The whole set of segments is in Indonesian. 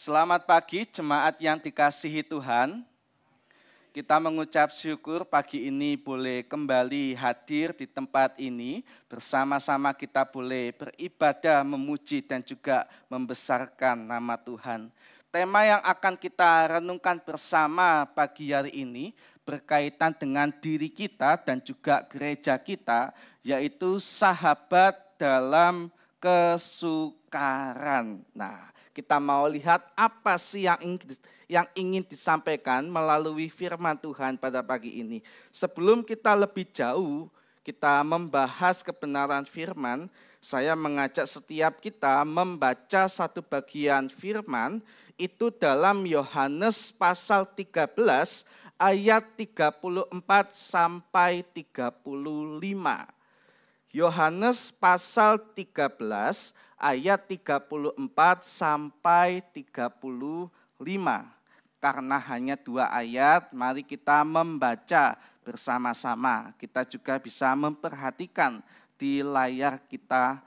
Selamat pagi jemaat yang dikasihi Tuhan. Kita mengucap syukur pagi ini boleh kembali hadir di tempat ini. Bersama-sama kita boleh beribadah, memuji dan juga membesarkan nama Tuhan. Tema yang akan kita renungkan bersama pagi hari ini berkaitan dengan diri kita dan juga gereja kita, yaitu sahabat dalam kesukaran. Nah, kita mau lihat apa sih yang ingin disampaikan melalui firman Tuhan pada pagi ini. Sebelum kita lebih jauh, kita membahas kebenaran firman, saya mengajak setiap kita membaca satu bagian firman, itu dalam Yohanes pasal 13 ayat 34 sampai 35. Yohanes pasal 13 ayat 34 sampai 35. Karena hanya 2 ayat, mari kita membaca bersama-sama. Kita juga bisa memperhatikan di layar kita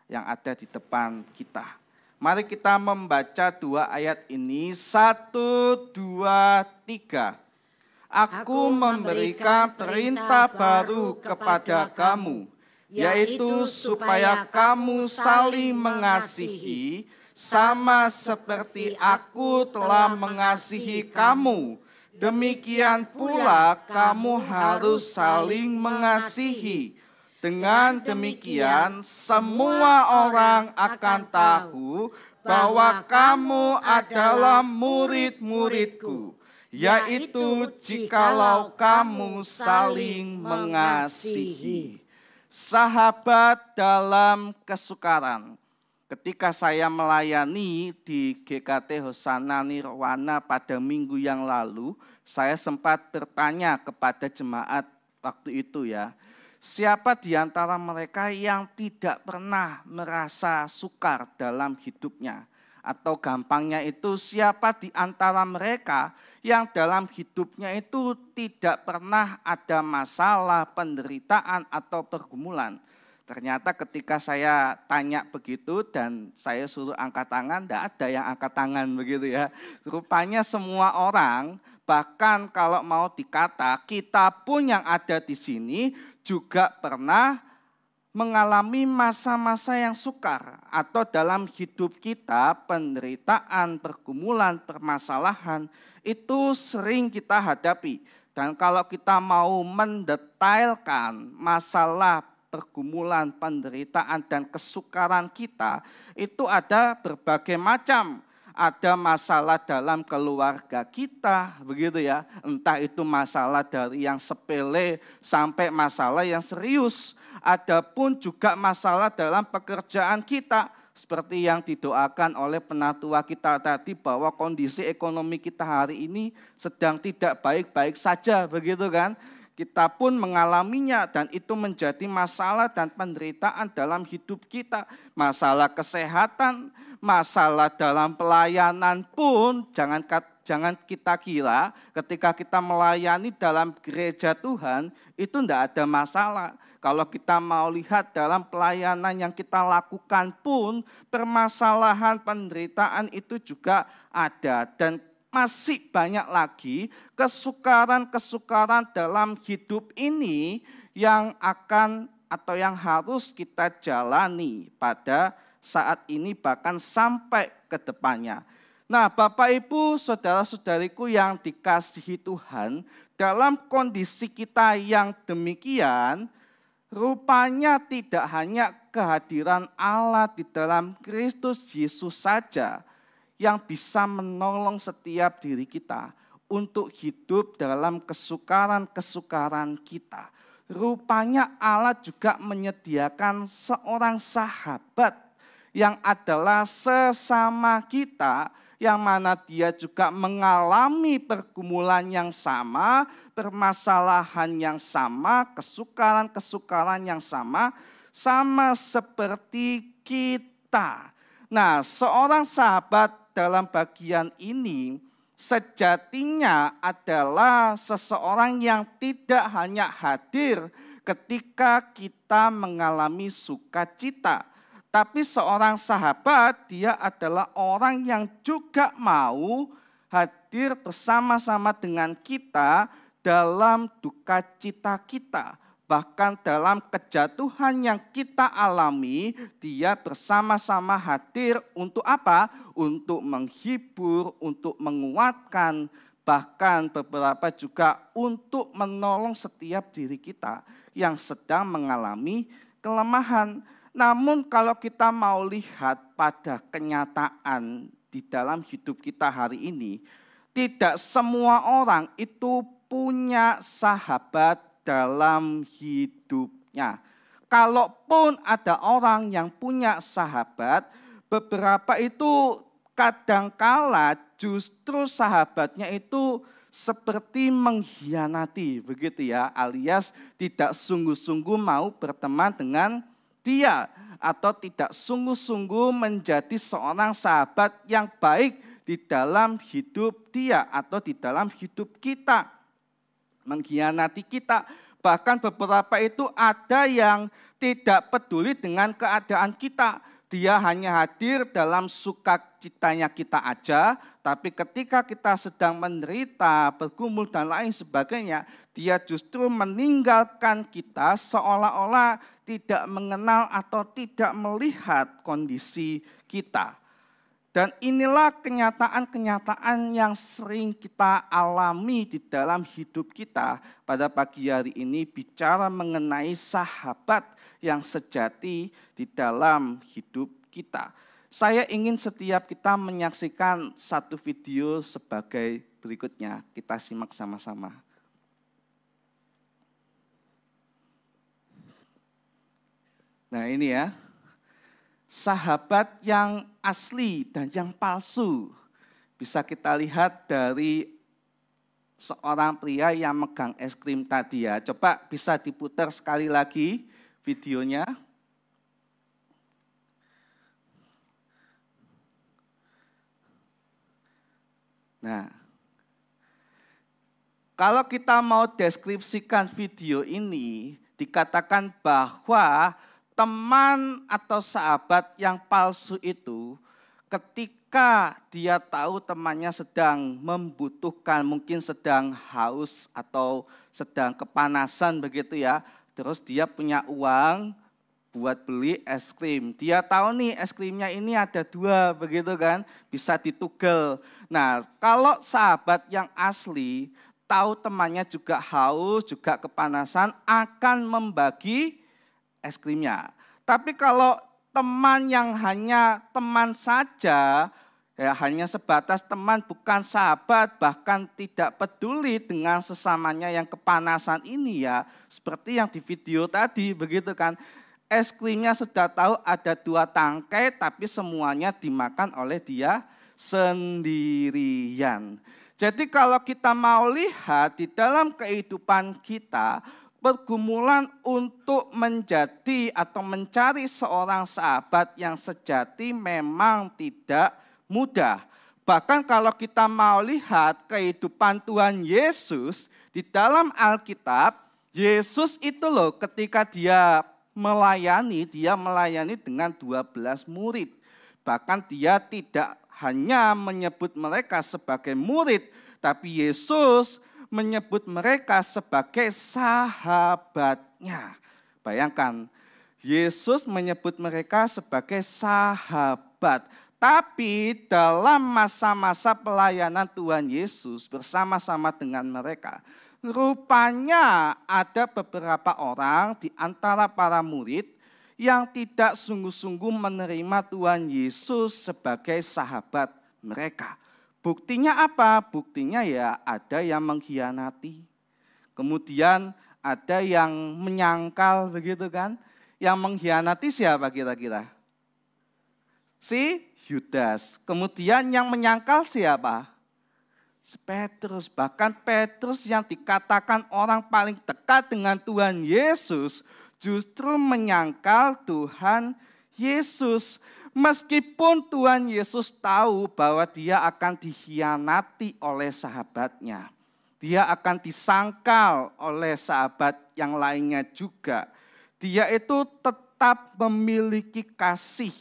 yang ada di depan kita. Mari kita membaca 2 ayat ini. 1, 2, 3. Aku memberikan perintah baru kepada kamu, yaitu supaya kamu saling mengasihi, sama seperti aku telah mengasihi kamu. Demikian pula kamu harus saling mengasihi. Dengan demikian semua orang akan tahu bahwa kamu adalah murid-muridku, yaitu jikalau kamu saling mengasihi. Sahabat dalam kesukaran. Ketika saya melayani di GKT Hosana Nirwana pada minggu yang lalu, saya sempat bertanya kepada jemaat waktu itu ya, siapa di antara mereka yang tidak pernah merasa sukar dalam hidupnya? Atau gampangnya itu, siapa di antara mereka yang dalam hidupnya itu tidak pernah ada masalah, penderitaan atau pergumulan? Ternyata ketika saya tanya begitu dan saya suruh angkat tangan, tidak ada yang angkat tangan begitu ya. Rupanya semua orang, bahkan kalau mau dikata, kita pun yang ada di sini juga pernah mengalami masa-masa yang sukar, atau dalam hidup kita penderitaan, pergumulan, permasalahan itu sering kita hadapi. Dan kalau kita mau mendetailkan masalah, pergumulan, penderitaan dan kesukaran kita, itu ada berbagai macam. Ada masalah dalam keluarga kita, begitu ya. Entah itu masalah dari yang sepele sampai masalah yang serius. Adapun juga masalah dalam pekerjaan kita, seperti yang didoakan oleh penatua kita tadi, bahwa kondisi ekonomi kita hari ini sedang tidak baik-baik saja, begitu kan. Kita pun mengalaminya dan itu menjadi masalah dan penderitaan dalam hidup kita. Masalah kesehatan, masalah dalam pelayanan pun jangan kita kira ketika kita melayani dalam gereja Tuhan itu tidak ada masalah. Kalau kita mau lihat dalam pelayanan yang kita lakukan pun permasalahan, penderitaan itu juga ada, dan masih banyak lagi kesukaran-kesukaran dalam hidup ini yang akan atau yang harus kita jalani pada saat ini bahkan sampai ke depannya. Nah, Bapak Ibu, saudara-saudariku yang dikasihi Tuhan, dalam kondisi kita yang demikian, rupanya tidak hanya kehadiran Allah di dalam Kristus Yesus saja yang bisa menolong setiap diri kita untuk hidup dalam kesukaran-kesukaran kita. Rupanya Allah juga menyediakan seorang sahabat yang adalah sesama kita, yang mana dia juga mengalami pergumulan yang sama, permasalahan yang sama, kesukaran-kesukaran yang sama, sama seperti kita. Nah, seorang sahabat dalam bagian ini sejatinya adalah seseorang yang tidak hanya hadir ketika kita mengalami sukacita, Tetapi seorang sahabat, dia adalah orang yang juga mau hadir bersama-sama dengan kita dalam duka cita kita. Bahkan dalam kejatuhan yang kita alami, dia bersama-sama hadir untuk apa? Untuk menghibur, untuk menguatkan, bahkan beberapa juga untuk menolong setiap diri kita yang sedang mengalami kelemahan. Namun kalau kita mau lihat pada kenyataan di dalam hidup kita hari ini, tidak semua orang itu punya sahabat dalam hidupnya. Kalaupun ada orang yang punya sahabat, beberapa itu kadangkala justru sahabatnya itu seperti mengkhianati, begitu ya, alias tidak sungguh-sungguh mau berteman dengan dia, atau tidak sungguh-sungguh menjadi seorang sahabat yang baik di dalam hidup dia atau di dalam hidup kita. Mengkhianati kita. Bahkan beberapa itu ada yang tidak peduli dengan keadaan kita. Dia hanya hadir dalam sukacitanya kita aja, tapi ketika kita sedang menderita, bergumul dan lain sebagainya, dia justru meninggalkan kita seolah-olah tidak mengenal atau tidak melihat kondisi kita. Dan inilah kenyataan-kenyataan yang sering kita alami di dalam hidup kita. Pada pagi hari ini bicara mengenai sahabat yang sejati di dalam hidup kita. Saya ingin setiap kita menyaksikan satu video sebagai berikutnya. Kita simak sama-sama. Nah ini ya. Sahabat yang asli dan yang palsu bisa kita lihat dari seorang pria yang megang es krim tadi ya. Coba bisa diputar sekali lagi videonya. Nah, kalau kita mau deskripsikan video ini, dikatakan bahwa teman atau sahabat yang palsu itu ketika dia tahu temannya sedang membutuhkan, mungkin sedang haus atau sedang kepanasan begitu ya, terus dia punya uang buat beli es krim. Dia tahu nih es krimnya ini ada 2 begitu kan, bisa ditugel. Nah kalau sahabat yang asli tahu temannya juga haus, juga kepanasan, akan membagi es krimnya. Tapi kalau teman yang hanya teman saja, ya hanya sebatas teman bukan sahabat, bahkan tidak peduli dengan sesamanya yang kepanasan ini ya, seperti yang di video tadi begitu kan. Es krimnya sudah tahu ada 2 tangkai tapi semuanya dimakan oleh dia sendirian. Jadi kalau kita mau lihat di dalam kehidupan kita, pergumulan untuk menjadi atau mencari seorang sahabat yang sejati memang tidak mudah. Bahkan kalau kita mau lihat kehidupan Tuhan Yesus di dalam Alkitab, Yesus itu loh ketika dia melayani dengan 12 murid. Bahkan dia tidak hanya menyebut mereka sebagai murid, tapi Yesus menyebut mereka sebagai sahabatnya. Bayangkan, Yesus menyebut mereka sebagai sahabat. Tapi dalam masa-masa pelayanan Tuhan Yesus bersama-sama dengan mereka, rupanya ada beberapa orang di antara para murid yang tidak sungguh-sungguh menerima Tuhan Yesus sebagai sahabat mereka. Buktinya apa? Buktinya ya ada yang mengkhianati. Kemudian ada yang menyangkal begitu kan. Yang mengkhianati siapa kira-kira? Si Yudas. Kemudian yang menyangkal siapa? Petrus. Bahkan Petrus yang dikatakan orang paling dekat dengan Tuhan Yesus justru menyangkal Tuhan Yesus. Meskipun Tuhan Yesus tahu bahwa dia akan dikhianati oleh sahabatnya. Dia akan disangkal oleh sahabat yang lainnya juga. Dia itu tetap tetap memiliki kasih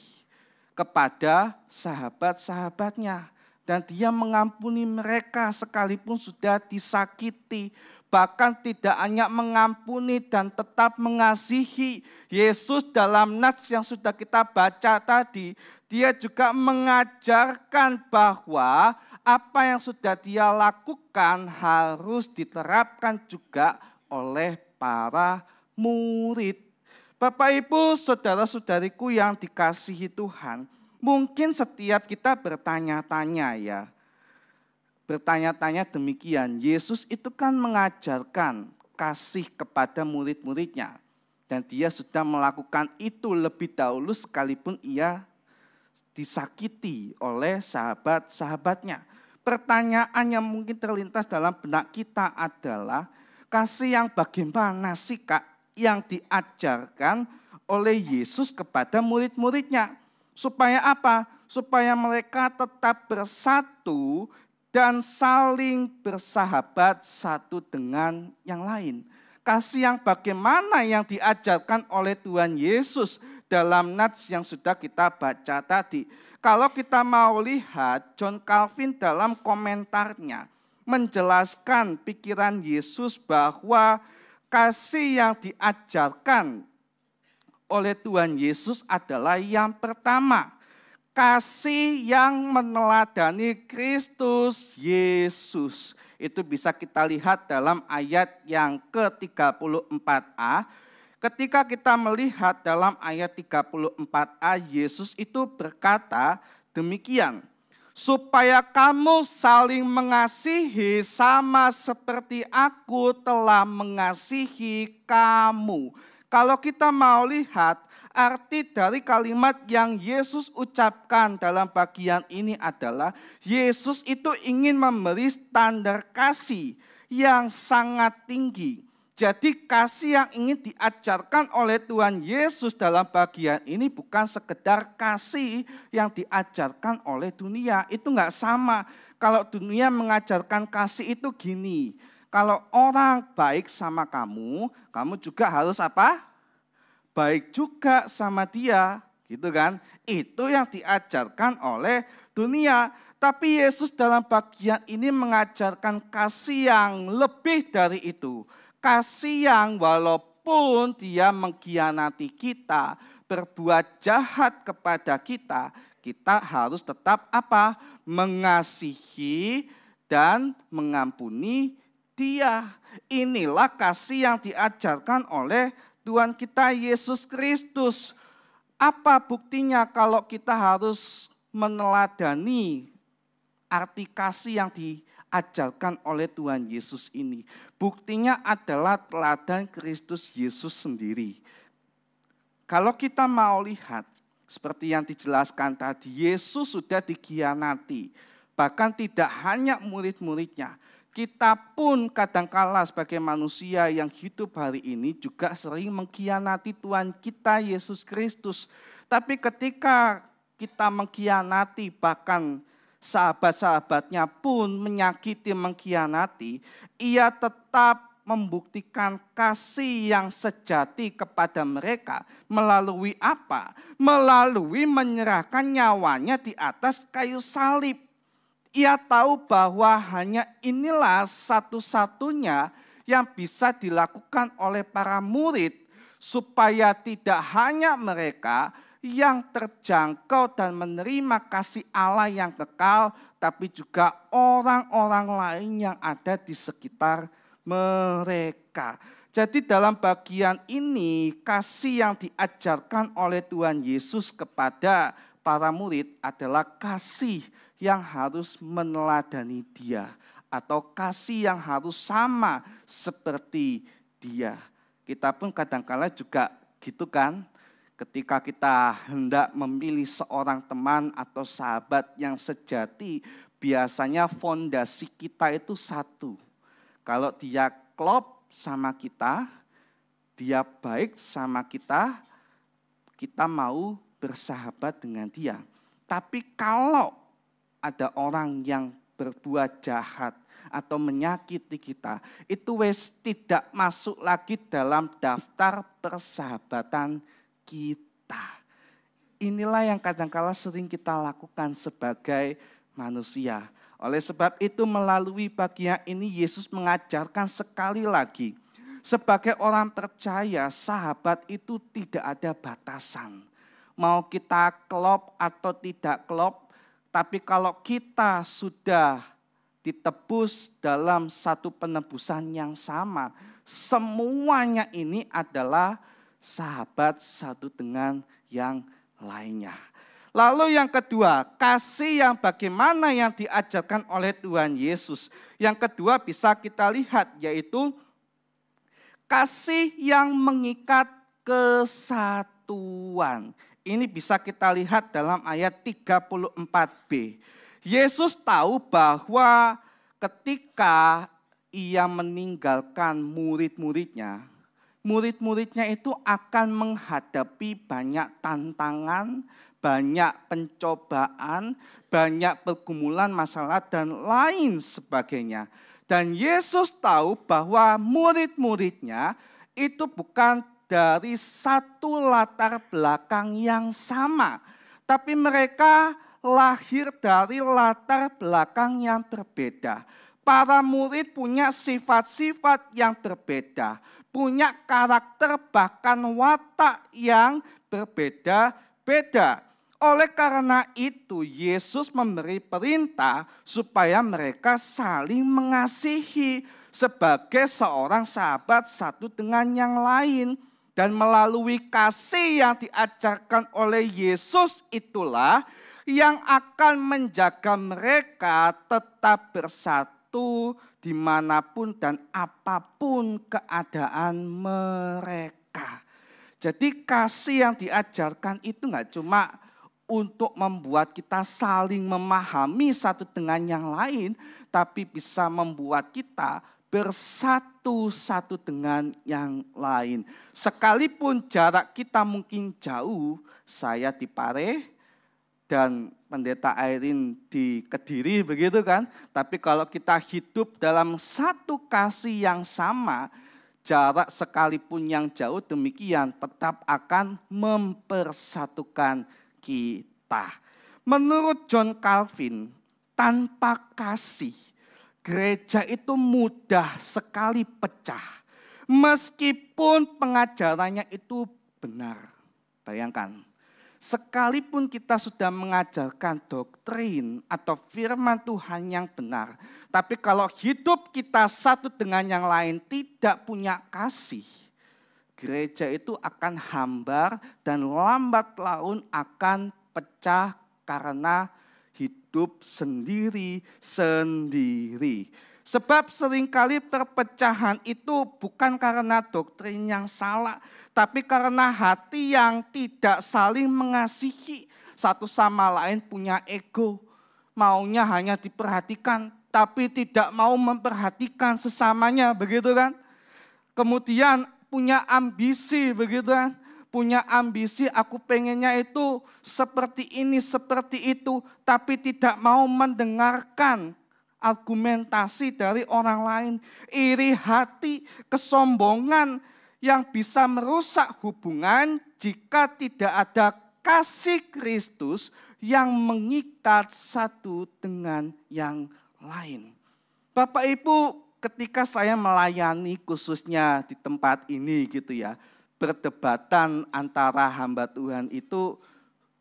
kepada sahabat-sahabatnya. Dan dia mengampuni mereka sekalipun sudah disakiti. Bahkan tidak hanya mengampuni dan tetap mengasihi. Yesus dalam nats yang sudah kita baca tadi, dia juga mengajarkan bahwa apa yang sudah dia lakukan harus diterapkan juga oleh para murid. Bapak, Ibu, saudara-saudariku yang dikasihi Tuhan, mungkin setiap kita bertanya-tanya ya. Bertanya-tanya demikian, Yesus itu kan mengajarkan kasih kepada murid-muridnya. Dan dia sudah melakukan itu lebih dahulu sekalipun ia disakiti oleh sahabat-sahabatnya. Pertanyaan yang mungkin terlintas dalam benak kita adalah, kasih yang bagaimana sih Kak yang diajarkan oleh Yesus kepada murid-muridnya? Supaya apa? Supaya mereka tetap bersatu dan saling bersahabat satu dengan yang lain. Kasih yang bagaimana yang diajarkan oleh Tuhan Yesus dalam nats yang sudah kita baca tadi. Kalau kita mau lihat, John Calvin dalam komentarnya menjelaskan pikiran Yesus bahwa kasih yang diajarkan oleh Tuhan Yesus adalah yang pertama, kasih yang meneladani Kristus Yesus. Itu bisa kita lihat dalam ayat yang ke-34a. Ketika kita melihat dalam ayat 34a, Yesus itu berkata demikian, supaya kamu saling mengasihi sama seperti aku telah mengasihi kamu. Kalau kita mau lihat arti dari kalimat yang Yesus ucapkan dalam bagian ini adalah Yesus itu ingin memberi standar kasih yang sangat tinggi. Jadi kasih yang ingin diajarkan oleh Tuhan Yesus dalam bagian ini bukan sekedar kasih yang diajarkan oleh dunia. Itu enggak sama. Kalau dunia mengajarkan kasih itu gini. Kalau orang baik sama kamu, kamu juga harus apa? Baik juga sama dia. Gitu kan? Itu yang diajarkan oleh dunia. Tapi Yesus dalam bagian ini mengajarkan kasih yang lebih dari itu. Kasih yang walaupun dia mengkhianati kita, berbuat jahat kepada kita, kita harus tetap apa? Mengasihi dan mengampuni dia. Inilah kasih yang diajarkan oleh Tuhan kita Yesus Kristus. Apa buktinya kalau kita harus meneladani arti kasih yang diajarkan oleh Tuhan Yesus ini? Buktinya adalah teladan Kristus Yesus sendiri. Kalau kita mau lihat, seperti yang dijelaskan tadi, Yesus sudah dikhianati. Bahkan tidak hanya murid-muridnya, kita pun kadangkala sebagai manusia yang hidup hari ini juga sering mengkhianati Tuhan kita Yesus Kristus. Tapi ketika kita mengkhianati, bahkan sahabat-sahabatnya pun menyakiti, mengkhianati, ia tetap membuktikan kasih yang sejati kepada mereka. Melalui apa? Melalui menyerahkan nyawanya di atas kayu salib. Ia tahu bahwa hanya inilah satu-satunya yang bisa dilakukan oleh para murid, supaya tidak hanya mereka yang terjangkau dan menerima kasih Allah yang kekal, tapi juga orang-orang lain yang ada di sekitar mereka. Jadi dalam bagian ini, kasih yang diajarkan oleh Tuhan Yesus kepada para murid adalah kasih yang harus meneladani dia, atau kasih yang harus sama seperti dia. Kita pun kadang-kala juga gitu kan, ketika kita hendak memilih seorang teman atau sahabat yang sejati, biasanya fondasi kita itu satu. Kalau dia klop sama kita, dia baik sama kita, kita mau bersahabat dengan dia. Tapi kalau ada orang yang berbuat jahat atau menyakiti kita, itu wes tidak masuk lagi dalam daftar persahabatan kita. Inilah yang kadang-kala sering kita lakukan sebagai manusia. Oleh sebab itu melalui bagian ini Yesus mengajarkan sekali lagi. Sebagai orang percaya, sahabat itu tidak ada batasan. Mau kita klop atau tidak klop, tapi kalau kita sudah ditebus dalam satu penebusan yang sama, semuanya ini adalah sahabat satu dengan yang lainnya. Lalu yang kedua, kasih yang bagaimana yang diajarkan oleh Tuhan Yesus. Yang kedua bisa kita lihat, yaitu kasih yang mengikat kesatuan. Ini bisa kita lihat dalam ayat 34b. Yesus tahu bahwa ketika ia meninggalkan murid-muridnya, murid-muridnya itu akan menghadapi banyak tantangan, banyak pencobaan, banyak pergumulan masalah dan lain sebagainya. Dan Yesus tahu bahwa murid-muridnya itu bukan dari satu latar belakang yang sama, tapi mereka lahir dari latar belakang yang berbeda. Para murid punya sifat-sifat yang berbeda, punya karakter bahkan watak yang berbeda-beda. Oleh karena itu Yesus memberi perintah supaya mereka saling mengasihi sebagai seorang sahabat satu dengan yang lain. Dan melalui kasih yang diajarkan oleh Yesus itulah yang akan menjaga mereka tetap bersatu dimanapun dan apapun keadaan mereka. Jadi kasih yang diajarkan itu nggak cuma untuk membuat kita saling memahami satu dengan yang lain, tapi bisa membuat kita bersatu satu dengan yang lain. Sekalipun jarak kita mungkin jauh, saya di Pare dan Pendeta Airin di Kediri begitu kan. Tapi kalau kita hidup dalam satu kasih yang sama, jarak sekalipun yang jauh demikian tetap akan mempersatukan kita. Menurut John Calvin, tanpa kasih, gereja itu mudah sekali pecah. Meskipun pengajarannya itu benar. Bayangkan, sekalipun kita sudah mengajarkan doktrin atau firman Tuhan yang benar, tapi kalau hidup kita satu dengan yang lain tidak punya kasih, gereja itu akan hambar dan lambat laun akan pecah karena hidup sendiri-sendiri. Sebab seringkali perpecahan itu bukan karena doktrin yang salah, tapi karena hati yang tidak saling mengasihi. Satu sama lain punya ego, maunya hanya diperhatikan, tapi tidak mau memperhatikan sesamanya, begitu kan? Kemudian punya ambisi, begitu kan? Punya ambisi, aku pengennya itu seperti ini, seperti itu, tapi tidak mau mendengarkan argumentasi dari orang lain. Iri hati, kesombongan yang bisa merusak hubungan jika tidak ada kasih Kristus yang mengikat satu dengan yang lain. Bapak Ibu, ketika saya melayani khususnya di tempat ini gitu ya, perdebatan antara hamba Tuhan itu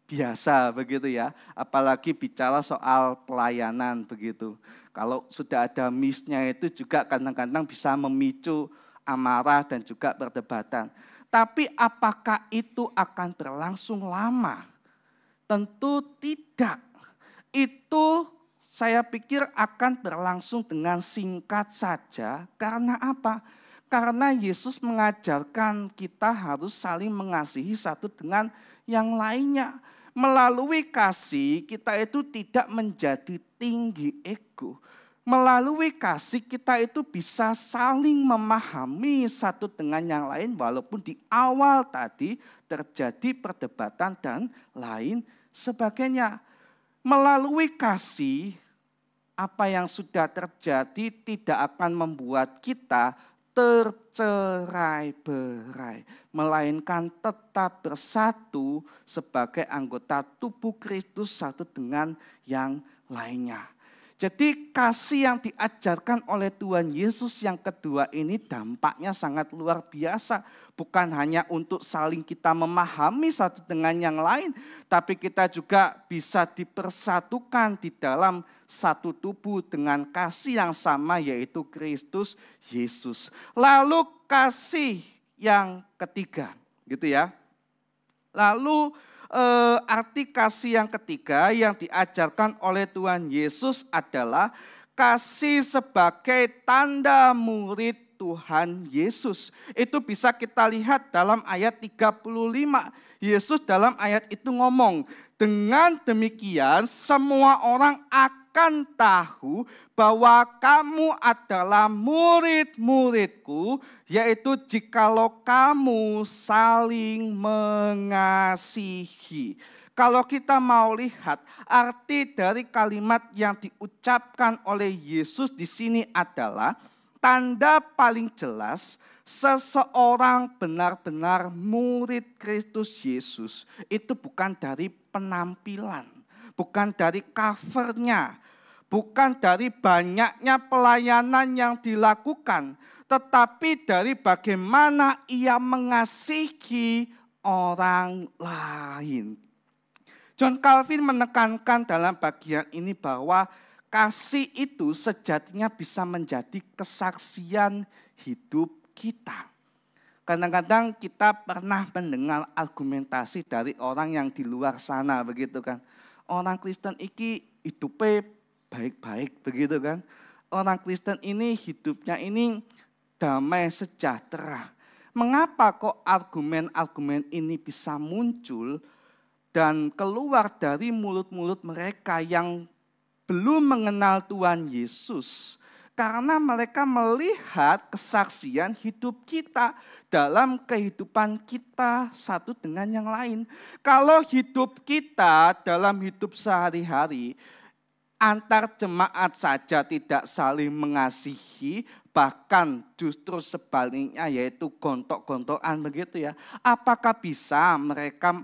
biasa begitu ya, apalagi bicara soal pelayanan begitu. Kalau sudah ada miss-nya itu juga kadang-kadang bisa memicu amarah dan juga perdebatan. Tapi apakah itu akan berlangsung lama? Tentu tidak. Itu saya pikir akan berlangsung dengan singkat saja. Karena apa? Karena Yesus mengajarkan kita harus saling mengasihi satu dengan yang lainnya. Melalui kasih kita itu tidak menjadi tinggi ego. Melalui kasih kita itu bisa saling memahami satu dengan yang lain walaupun di awal tadi terjadi perdebatan dan lain sebagainya. Melalui kasih apa yang sudah terjadi tidak akan membuat kita tercerai-berai, melainkan tetap bersatu sebagai anggota tubuh Kristus satu dengan yang lainnya. Jadi kasih yang diajarkan oleh Tuhan Yesus yang kedua ini dampaknya sangat luar biasa. Bukan hanya untuk saling kita memahami satu dengan yang lain, tapi kita juga bisa dipersatukan di dalam satu tubuh dengan kasih yang sama, yaitu Kristus Yesus. Lalu kasih yang ketiga, gitu ya. Lalu arti kasih yang ketiga yang diajarkan oleh Tuhan Yesus adalah kasih sebagai tanda murid Tuhan Yesus. Itu bisa kita lihat dalam ayat 35. Yesus dalam ayat itu ngomong, dengan demikian semua orang akan tahu bahwa kamu adalah murid-muridku, yaitu jikalau kamu saling mengasihi. Kalau kita mau lihat arti dari kalimat yang diucapkan oleh Yesus di sini adalah tanda paling jelas seseorang benar-benar murid Kristus Yesus itu bukan dari penampilan, bukan dari covernya, bukan dari banyaknya pelayanan yang dilakukan, tetapi dari bagaimana ia mengasihi orang lain. John Calvin menekankan dalam bagian ini bahwa kasih itu sejatinya bisa menjadi kesaksian hidup kita. Kadang-kadang kita pernah mendengar argumentasi dari orang yang di luar sana, begitu kan. Orang Kristen ini hidupnya baik-baik, begitu kan. Orang Kristen ini hidupnya ini damai sejahtera. Mengapa kok argumen-argumen ini bisa muncul dan keluar dari mulut-mulut mereka yang belum mengenal Tuhan Yesus? Karena mereka melihat kesaksian hidup kita dalam kehidupan kita satu dengan yang lain. Kalau hidup kita dalam hidup sehari-hari, antar jemaat saja tidak saling mengasihi, bahkan justru sebaliknya yaitu gontok-gontokan begitu ya. Apakah bisa mereka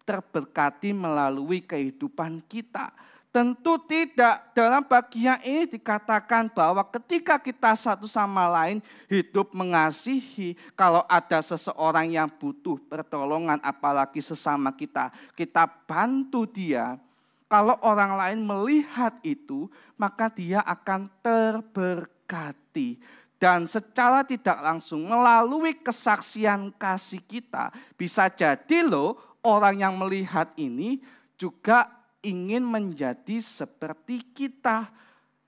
terberkati melalui kehidupan kita? Tentu tidak. Dalam bagian ini dikatakan bahwa ketika kita satu sama lain hidup mengasihi, kalau ada seseorang yang butuh pertolongan apalagi sesama kita, kita bantu dia. Kalau orang lain melihat itu, maka dia akan terberkati. Dan secara tidak langsung melalui kesaksian kasih kita, bisa jadi loh orang yang melihat ini juga ingin menjadi seperti kita,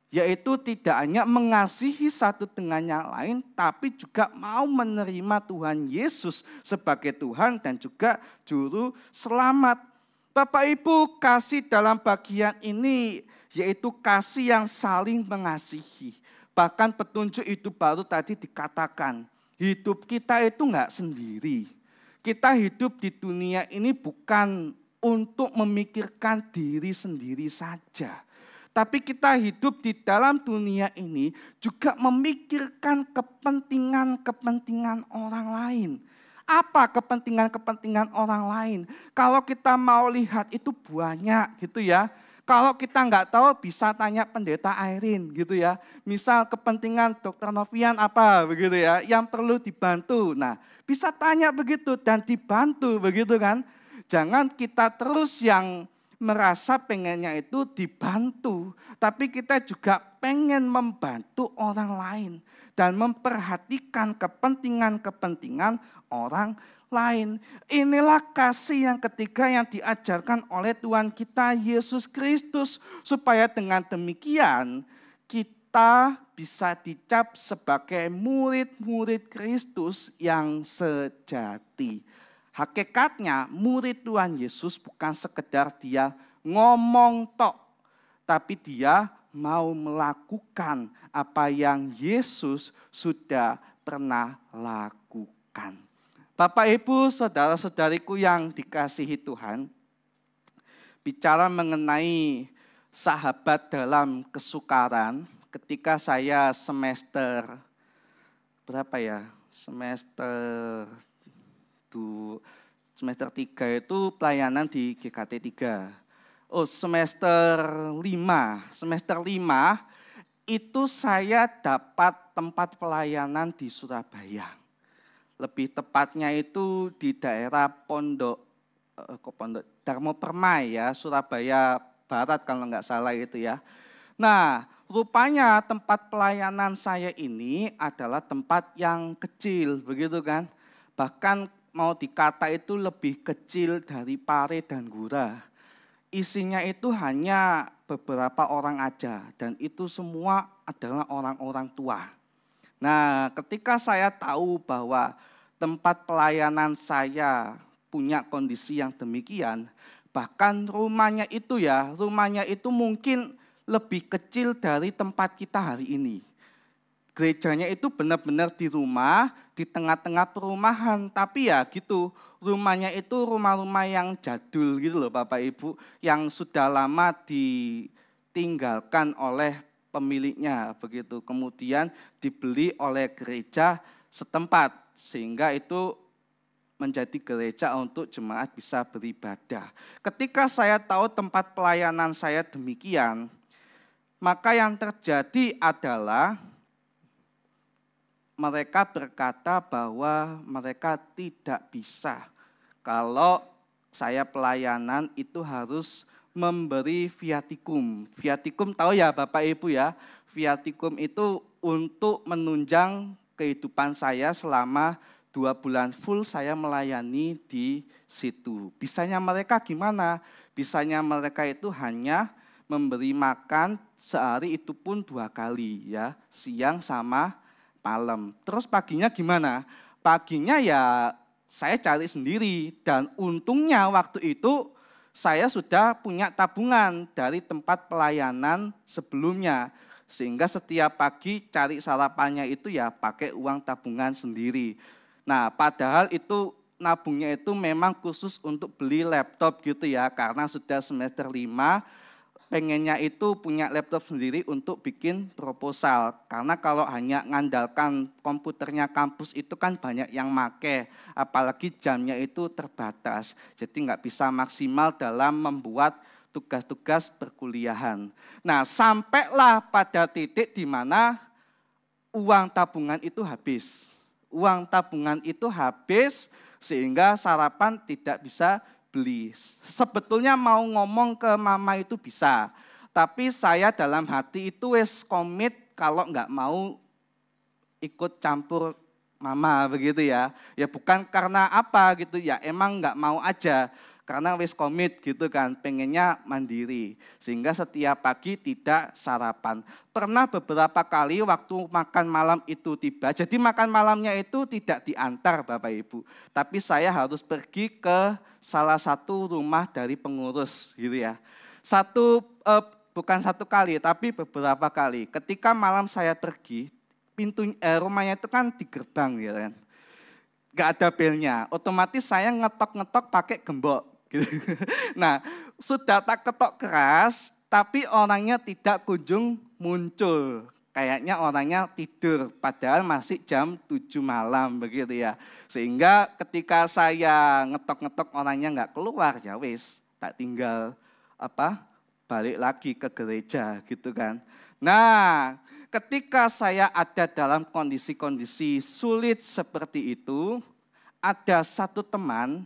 yaitu tidak hanya mengasihi satu dengan yang lain, tapi juga mau menerima Tuhan Yesus sebagai Tuhan dan juga Juru Selamat. Bapak Ibu, kasih dalam bagian ini yaitu kasih yang saling mengasihi. Bahkan petunjuk itu baru tadi dikatakan, hidup kita itu enggak sendiri. Kita hidup di dunia ini bukan untuk memikirkan diri sendiri saja. Tapi kita hidup di dalam dunia ini juga memikirkan kepentingan-kepentingan orang lain. Apa kepentingan-kepentingan orang lain? Kalau kita mau lihat itu banyak gitu ya. Kalau kita nggak tahu bisa tanya pendeta Airin gitu ya. Misal kepentingan Dokter Novian apa begitu ya, yang perlu dibantu. Nah bisa tanya begitu dan dibantu begitu kan. Jangan kita terus yang merasa pengennya itu dibantu. Tapi kita juga pengen membantu orang lain. Dan memperhatikan kepentingan-kepentingan orang lain. Inilah kasih yang ketiga yang diajarkan oleh Tuhan kita Yesus Kristus. Supaya dengan demikian kita bisa dicap sebagai murid-murid Kristus yang sejati. Hakikatnya murid Tuhan Yesus bukan sekedar dia ngomong tok, tapi dia mau melakukan apa yang Yesus sudah pernah lakukan. Bapak Ibu, saudara-saudariku yang dikasihi Tuhan, bicara mengenai sahabat dalam kesukaran, ketika saya semester berapa ya, semester 3 itu pelayanan di GKT 3. Oh, semester 5 itu saya dapat tempat pelayanan di Surabaya. Lebih tepatnya itu di daerah Pondok Darmo Permai ya, Surabaya Barat kalau nggak salah itu ya. Nah, rupanya tempat pelayanan saya ini adalah tempat yang kecil, begitu kan. Bahkan mau dikata itu lebih kecil dari Pare dan Gura. Isinya itu hanya beberapa orang aja dan itu semua adalah orang-orang tua. Nah, ketika saya tahu bahwa tempat pelayanan saya punya kondisi yang demikian, bahkan rumahnya itu mungkin lebih kecil dari tempat kita hari ini. Gerejanya itu benar-benar di rumah, di tengah-tengah perumahan. Tapi ya gitu, rumahnya itu rumah-rumah yang jadul gitu loh Bapak Ibu. Yang sudah lama ditinggalkan oleh pemiliknya begitu. Kemudian dibeli oleh gereja setempat. Sehingga itu menjadi gereja untuk jemaat bisa beribadah. Ketika saya tahu tempat pelayanan saya demikian, maka yang terjadi adalah mereka berkata bahwa mereka tidak bisa kalau saya pelayanan itu harus memberi viatikum. Viatikum tahu ya Bapak Ibu ya, viatikum itu untuk menunjang kehidupan saya selama 2 bulan full saya melayani di situ. Bisanya mereka gimana? Bisanya mereka itu hanya memberi makan sehari itu pun 2 kali ya, siang sama malam. Terus paginya gimana? Paginya ya saya cari sendiri dan untungnya waktu itu saya sudah punya tabungan dari tempat pelayanan sebelumnya. Sehingga setiap pagi cari sarapannya itu ya pakai uang tabungan sendiri. Nah, padahal itu nabungnya itu memang khusus untuk beli laptop gitu ya, karena sudah semester 5 pengennya itu punya laptop sendiri untuk bikin proposal. Karena kalau hanya ngandalkan komputernya kampus itu kan banyak yang make, apalagi jamnya itu terbatas. Jadi nggak bisa maksimal dalam membuat tugas-tugas perkuliahan. Nah, sampailah pada titik di mana uang tabungan itu habis. Uang tabungan itu habis sehingga sarapan tidak bisa beli. Sebetulnya mau ngomong ke mama itu bisa, tapi saya dalam hati itu wes komit kalau nggak mau ikut campur mama begitu ya. Ya bukan karena apa gitu ya, emang nggak mau aja. Karena wes komit gitu kan, pengennya mandiri. Sehingga setiap pagi tidak sarapan. Pernah beberapa kali waktu makan malam itu tiba, jadi makan malamnya itu tidak diantar Bapak Ibu. Tapi saya harus pergi ke salah satu rumah dari pengurus gitu ya. Bukan satu kali, tapi beberapa kali. Ketika malam saya pergi, rumahnya itu kan di gerbang gitu kan. Gak ada belnya, otomatis saya ngetok-ngetok pakai gembok. Gitu. Nah, sudah tak ketok keras, tapi orangnya tidak kunjung muncul. Kayaknya orangnya tidur, padahal masih jam 7 malam begitu ya. Sehingga ketika saya ngetok-ngetok orangnya nggak keluar, ya wis, tak tinggal balik lagi ke gereja gitu kan. Nah, ketika saya ada dalam kondisi-kondisi sulit seperti itu, ada satu teman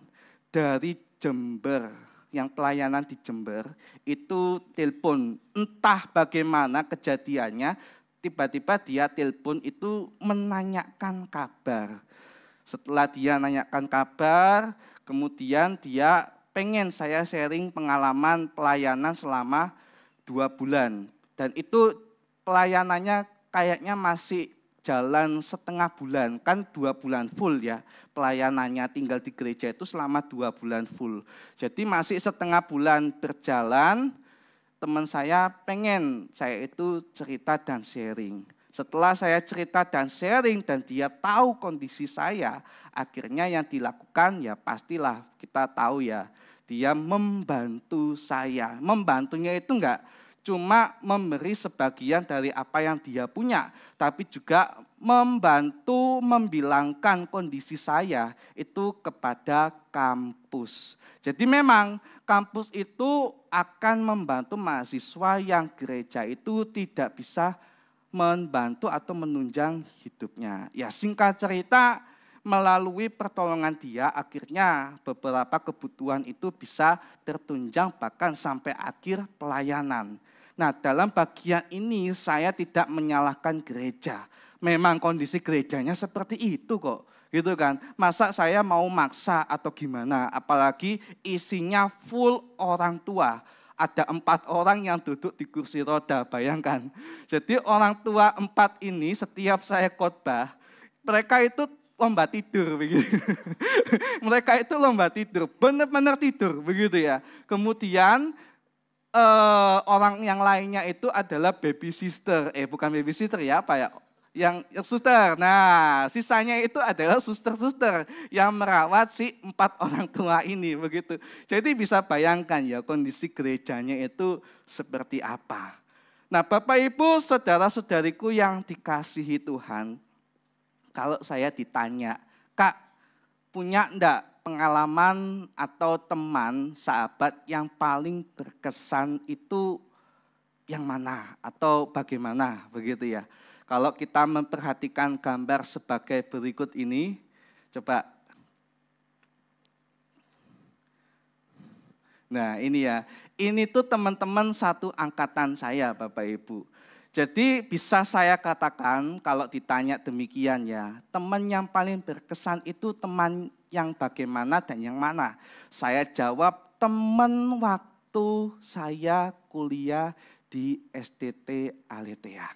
dari Jember, yang pelayanan di Jember, itu telepon, entah bagaimana kejadiannya, tiba-tiba dia telepon itu menanyakan kabar. Setelah dia nanyakan kabar, kemudian dia pengen saya sharing pengalaman pelayanan selama 2 bulan. Dan itu pelayanannya kayaknya masih jalan setengah bulan, kan 2 bulan full ya pelayanannya, tinggal di gereja itu selama 2 bulan full. Jadi masih setengah bulan berjalan, teman saya pengen saya itu cerita dan sharing. Setelah saya cerita dan sharing dan dia tahu kondisi saya, akhirnya yang dilakukan ya pastilah kita tahu ya, dia membantu saya. Membantunya itu enggak cuma memberi sebagian dari apa yang dia punya, tapi juga membantu membilangkan kondisi saya itu kepada kampus. Jadi memang kampus itu akan membantu mahasiswa yang gereja itu tidak bisa membantu atau menunjang hidupnya. Ya singkat cerita, melalui pertolongan dia akhirnya beberapa kebutuhan itu bisa tertunjang bahkan sampai akhir pelayanan. Nah, dalam bagian ini saya tidak menyalahkan gereja. Memang kondisi gerejanya seperti itu kok, gitu kan. Masa saya mau maksa atau gimana, apalagi isinya full orang tua. Ada 4 orang yang duduk di kursi roda, bayangkan. Jadi orang tua 4 ini setiap saya khotbah, mereka itu lomba tidur begitu. Mereka itu lomba tidur, benar-benar tidur begitu ya. Kemudian orang yang lainnya itu adalah baby sister, bukan baby sister ya, apa ya? Yang suster. Nah, sisanya itu adalah suster-suster yang merawat si 4 orang tua ini begitu. Jadi bisa bayangkan ya kondisi gerejanya itu seperti apa. Nah, Bapak Ibu, saudara-saudariku yang dikasihi Tuhan, kalau saya ditanya, Kak, punya enggak pengalaman atau teman, sahabat yang paling berkesan itu yang mana atau bagaimana begitu ya. Kalau kita memperhatikan gambar sebagai berikut ini, coba. Nah ini ya, ini tuh teman-teman satu angkatan saya Bapak Ibu. Jadi bisa saya katakan kalau ditanya demikian ya, teman yang paling berkesan itu teman yang bagaimana dan yang mana? Saya jawab teman waktu saya kuliah di STT Aletheia.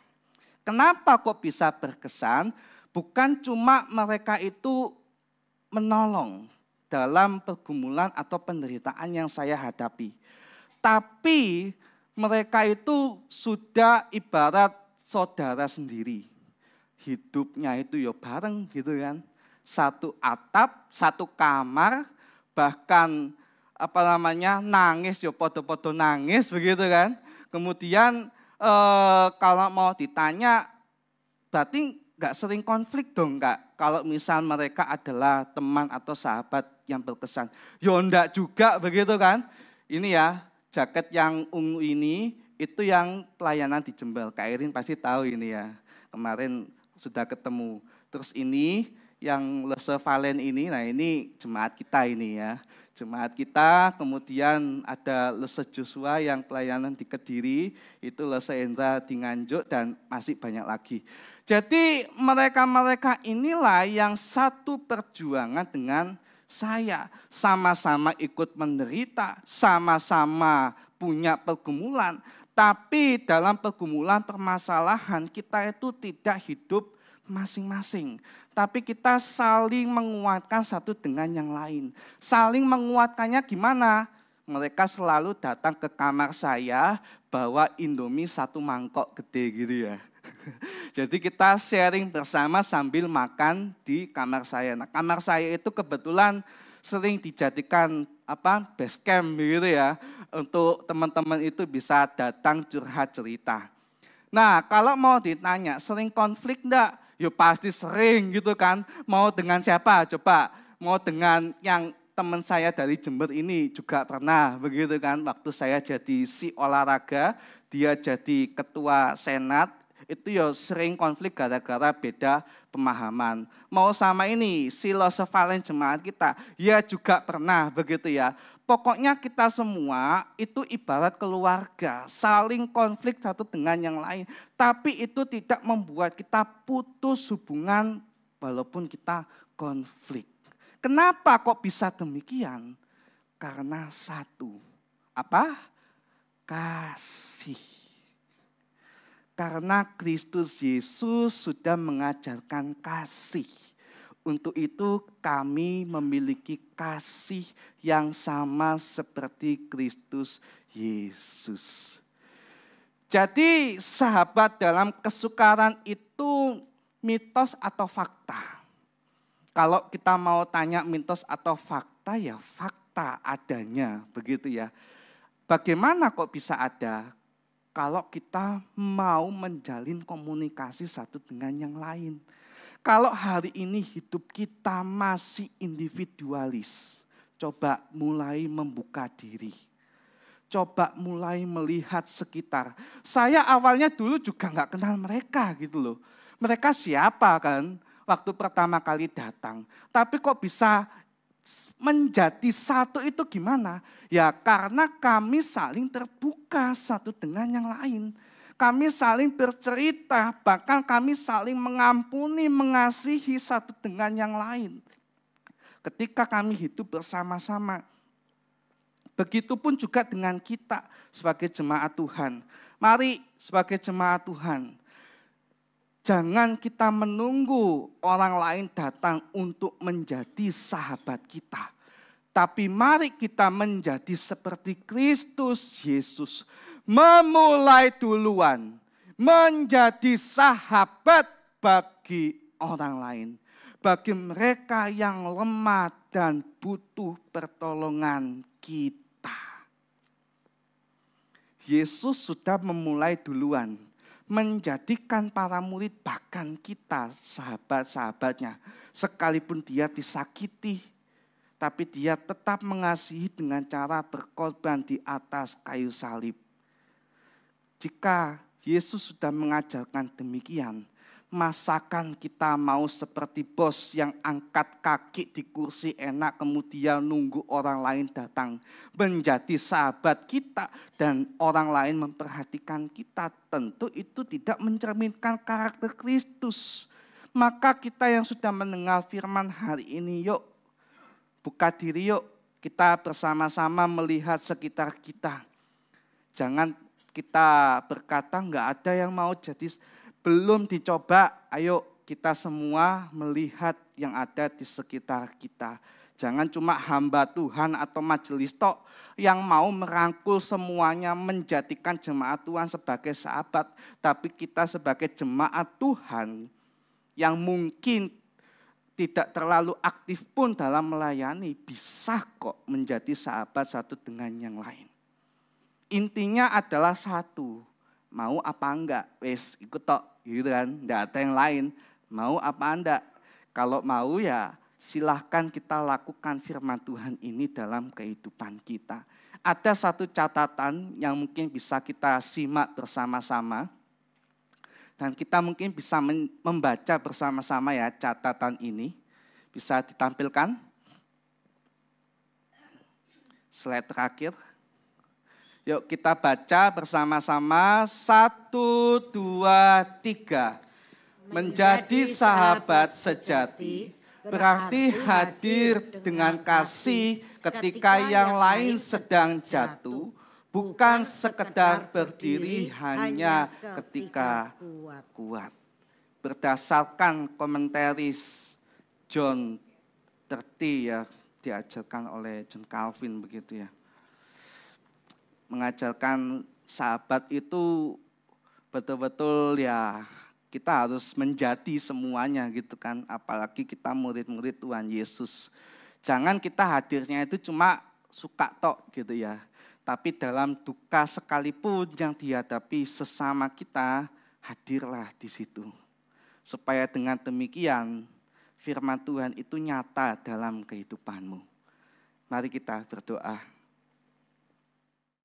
Kenapa kok bisa berkesan? Bukan cuma mereka itu menolong dalam pergumulan atau penderitaan yang saya hadapi. Tapi mereka itu sudah ibarat saudara sendiri. Hidupnya itu ya bareng gitu kan. Satu atap, satu kamar, bahkan nangis ya podo-podo nangis begitu kan. Kemudian kalau mau ditanya berarti nggak sering konflik dong Kak. Kalau misal mereka adalah teman atau sahabat yang berkesan. Ya enggak juga begitu kan. Ini ya. Jaket yang ungu ini itu yang pelayanan di Jember. Kak Irin pasti tahu ini ya. Kemarin sudah ketemu. Terus ini yang Lese Valen ini, nah ini jemaat kita ini ya. Jemaat kita, kemudian ada Lese Joshua yang pelayanan di Kediri, itu Lese Endra di Nganjuk dan masih banyak lagi. Jadi mereka-mereka inilah yang satu perjuangan dengan saya, sama-sama ikut menderita, sama-sama punya pergumulan. Tapi dalam pergumulan permasalahan kita itu tidak hidup masing-masing. Tapi kita saling menguatkan satu dengan yang lain. Saling menguatkannya gimana? Mereka selalu datang ke kamar saya bawa Indomie 1 mangkok gede gitu ya. Jadi kita sharing bersama sambil makan di kamar saya. Nah, kamar saya itu kebetulan sering dijadikan base camp gitu ya. Untuk teman-teman itu bisa datang curhat cerita. Nah, kalau mau ditanya sering konflik enggak? Ya pasti sering gitu kan. Mau dengan siapa? Coba mau dengan yang teman saya dari Jember ini juga pernah begitu kan. Waktu saya jadi si olahraga, dia jadi ketua senat. Itu ya sering konflik gara-gara beda pemahaman. Mau sama ini, si Lose Valen jemaat kita, ya juga pernah begitu ya. Pokoknya kita semua itu ibarat keluarga, saling konflik satu dengan yang lain. Tapi itu tidak membuat kita putus hubungan walaupun kita konflik. Kenapa kok bisa demikian? Karena satu, apa? Kasih. Karena Kristus Yesus sudah mengajarkan kasih. Untuk itu kami memiliki kasih yang sama seperti Kristus Yesus. Jadi sahabat, dalam kesukaran itu mitos atau fakta? Kalau kita mau tanya mitos atau fakta, ya fakta adanya begitu ya. Bagaimana kok bisa ada? kalau kita mau menjalin komunikasi satu dengan yang lain. Kalau hari ini hidup kita masih individualis, coba mulai membuka diri. Coba mulai melihat sekitar. Saya awalnya dulu juga nggak kenal mereka gitu loh. Mereka siapa kan waktu pertama kali datang. Tapi kok bisa menjadi satu itu gimana? Ya karena kami saling terbuka satu dengan yang lain. Kami saling bercerita, bahkan kami saling mengampuni, mengasihi satu dengan yang lain. Ketika kami hidup bersama-sama. Begitupun juga dengan kita sebagai jemaat Tuhan. Mari sebagai jemaat Tuhan, jangan kita menunggu orang lain datang untuk menjadi sahabat kita. Tapi mari kita menjadi seperti Kristus Yesus. Memulai duluan, menjadi sahabat bagi orang lain. Bagi mereka yang lemah dan butuh pertolongan kita. Yesus sudah memulai duluan, menjadikan para murid bahkan kita sahabat-sahabatnya. Sekalipun dia disakiti, tapi dia tetap mengasihi dengan cara berkorban di atas kayu salib. Jika Yesus sudah mengajarkan demikian, masakan kita mau seperti bos yang angkat kaki di kursi enak kemudian nunggu orang lain datang menjadi sahabat kita dan orang lain memperhatikan kita? Tentu itu tidak mencerminkan karakter Kristus. Maka kita yang sudah mendengar firman hari ini, yuk buka diri, yuk kita bersama-sama melihat sekitar kita. Jangan kita berkata enggak ada yang mau jadi. Belum dicoba, ayo kita semua melihat yang ada di sekitar kita. Jangan cuma hamba Tuhan atau majelis tok yang mau merangkul semuanya menjadikan jemaat Tuhan sebagai sahabat. Tapi kita sebagai jemaat Tuhan yang mungkin tidak terlalu aktif pun dalam melayani, bisa kok menjadi sahabat satu dengan yang lain. Intinya adalah satu. Mau apa enggak? Wes ikut tok, gitu kan? Enggak ada yang lain. Mau apa enggak? Kalau mau ya silahkan kita lakukan firman Tuhan ini dalam kehidupan kita. Ada satu catatan yang mungkin bisa kita simak bersama-sama. Dan kita mungkin bisa membaca bersama-sama ya catatan ini. Bisa ditampilkan? Slide terakhir. Yuk kita baca bersama-sama, 1, 2, 3. Menjadi sahabat sejati berarti hadir dengan kasih ketika yang lain sedang jatuh, bukan sekedar berdiri hanya ketika kuat. Berdasarkan komentaris John 30 ya, diajarkan oleh John Calvin begitu ya. Mengajarkan sahabat itu betul-betul ya kita harus menjadi semuanya gitu kan. Apalagi kita murid-murid Tuhan Yesus. Jangan kita hadirnya itu cuma suka tok gitu ya. Tapi dalam duka sekalipun yang dihadapi sesama kita, hadirlah di situ. Supaya dengan demikian firman Tuhan itu nyata dalam kehidupanmu. Mari kita berdoa.